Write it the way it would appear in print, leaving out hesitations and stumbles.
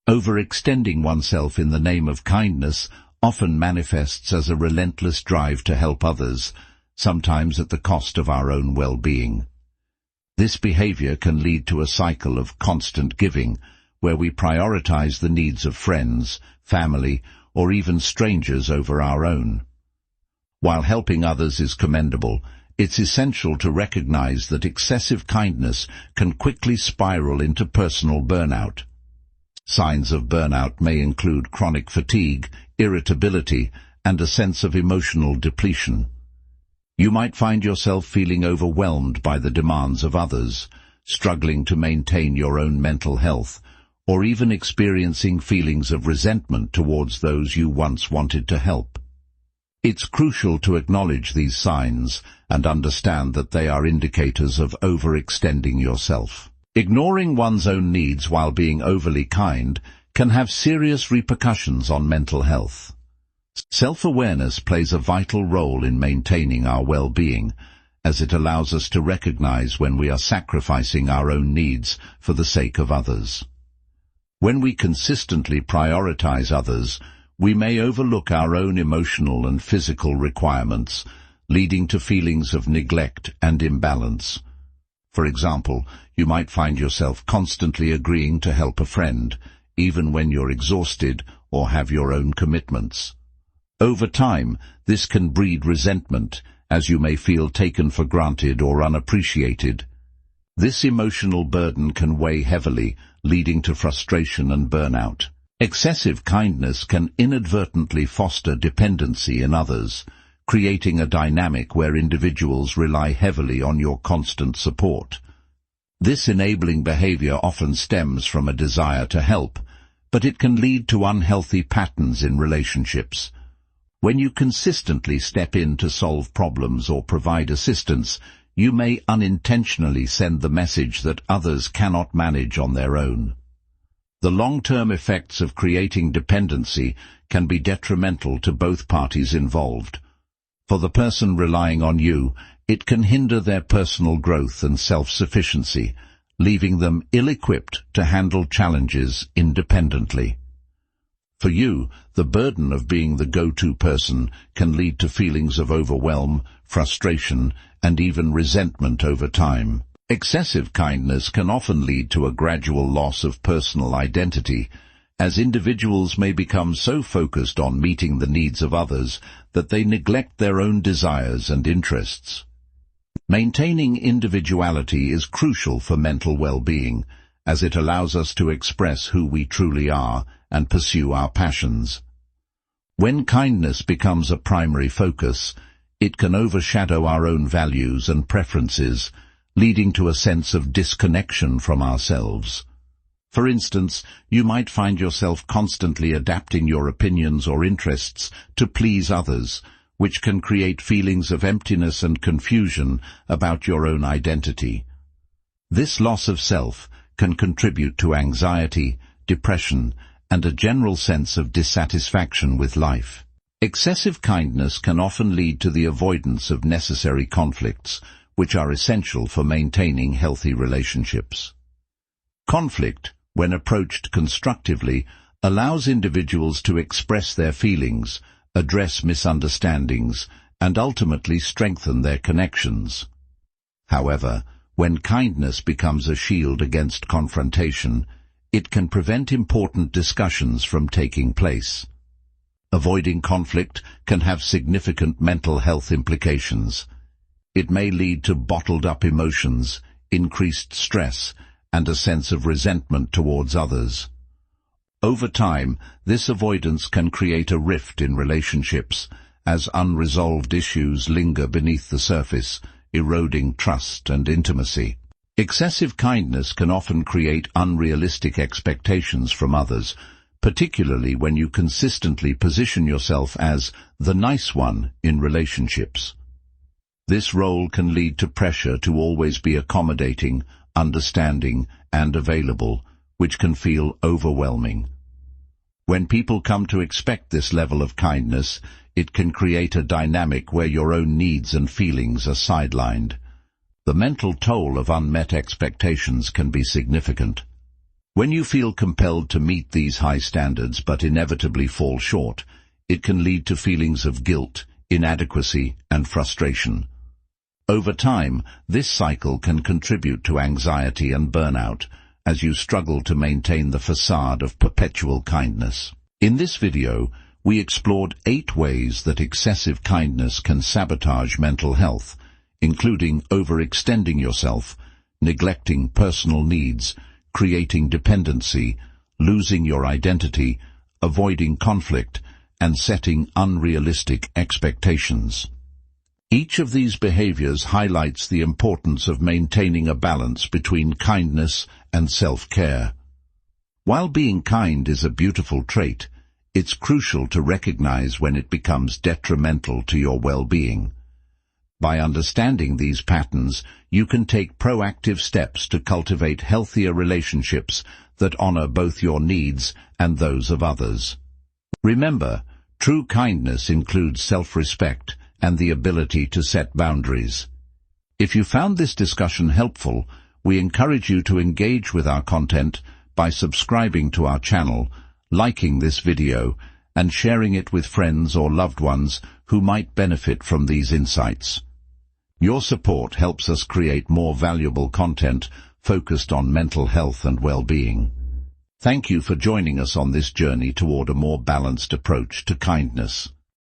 Overextending oneself in the name of kindness often manifests as a relentless drive to help others, sometimes at the cost of our own well-being. This behavior can lead to a cycle of constant giving, where we prioritize the needs of friends, family, or even strangers over our own. While helping others is commendable, it's essential to recognize that excessive kindness can quickly spiral into personal burnout. Signs of burnout may include chronic fatigue, irritability, and a sense of emotional depletion. You might find yourself feeling overwhelmed by the demands of others, struggling to maintain your own mental health, or even experiencing feelings of resentment towards those you once wanted to help. It's crucial to acknowledge these signs and understand that they are indicators of overextending yourself. Ignoring one's own needs while being overly kind can have serious repercussions on mental health. Self-awareness plays a vital role in maintaining our well-being, as it allows us to recognize when we are sacrificing our own needs for the sake of others. When we consistently prioritize others, we may overlook our own emotional and physical requirements, leading to feelings of neglect and imbalance. For example, you might find yourself constantly agreeing to help a friend, even when you're exhausted or have your own commitments. Over time, this can breed resentment, as you may feel taken for granted or unappreciated. This emotional burden can weigh heavily, leading to frustration and burnout. Excessive kindness can inadvertently foster dependency in others, creating a dynamic where individuals rely heavily on your constant support. This enabling behavior often stems from a desire to help, but it can lead to unhealthy patterns in relationships. When you consistently step in to solve problems or provide assistance, you may unintentionally send the message that others cannot manage on their own. The long-term effects of creating dependency can be detrimental to both parties involved. For the person relying on you, it can hinder their personal growth and self-sufficiency, leaving them ill-equipped to handle challenges independently. For you, the burden of being the go-to person can lead to feelings of overwhelm, frustration, and even resentment over time. Excessive kindness can often lead to a gradual loss of personal identity, as individuals may become so focused on meeting the needs of others that they neglect their own desires and interests. Maintaining individuality is crucial for mental well-being, as it allows us to express who we truly are and pursue our passions. When kindness becomes a primary focus, it can overshadow our own values and preferences, leading to a sense of disconnection from ourselves. For instance, you might find yourself constantly adapting your opinions or interests to please others, which can create feelings of emptiness and confusion about your own identity. This loss of self can contribute to anxiety, depression, and a general sense of dissatisfaction with life. Excessive kindness can often lead to the avoidance of necessary conflicts, which are essential for maintaining healthy relationships. Conflict, when approached constructively, allows individuals to express their feelings, address misunderstandings, and ultimately strengthen their connections. However, when kindness becomes a shield against confrontation, it can prevent important discussions from taking place. Avoiding conflict can have significant mental health implications. It may lead to bottled-up emotions, increased stress, and a sense of resentment towards others. Over time, this avoidance can create a rift in relationships, as unresolved issues linger beneath the surface, eroding trust and intimacy. Excessive kindness can often create unrealistic expectations from others, particularly when you consistently position yourself as the nice one in relationships. This role can lead to pressure to always be accommodating, understanding, and available, which can feel overwhelming. When people come to expect this level of kindness, it can create a dynamic where your own needs and feelings are sidelined. The mental toll of unmet expectations can be significant. When you feel compelled to meet these high standards but inevitably fall short, it can lead to feelings of guilt, inadequacy, and frustration. Over time, this cycle can contribute to anxiety and burnout, as you struggle to maintain the facade of perpetual kindness. In this video, we explored 8 ways that excessive kindness can sabotage mental health, including overextending yourself, neglecting personal needs, creating dependency, losing your identity, avoiding conflict, and setting unrealistic expectations. Each of these behaviors highlights the importance of maintaining a balance between kindness and self-care. While being kind is a beautiful trait, it's crucial to recognize when it becomes detrimental to your well-being. By understanding these patterns, you can take proactive steps to cultivate healthier relationships that honor both your needs and those of others. Remember, true kindness includes self-respect and the ability to set boundaries. If you found this discussion helpful, we encourage you to engage with our content by subscribing to our channel, liking this video, and sharing it with friends or loved ones who might benefit from these insights. Your support helps us create more valuable content focused on mental health and well-being. Thank you for joining us on this journey toward a more balanced approach to kindness.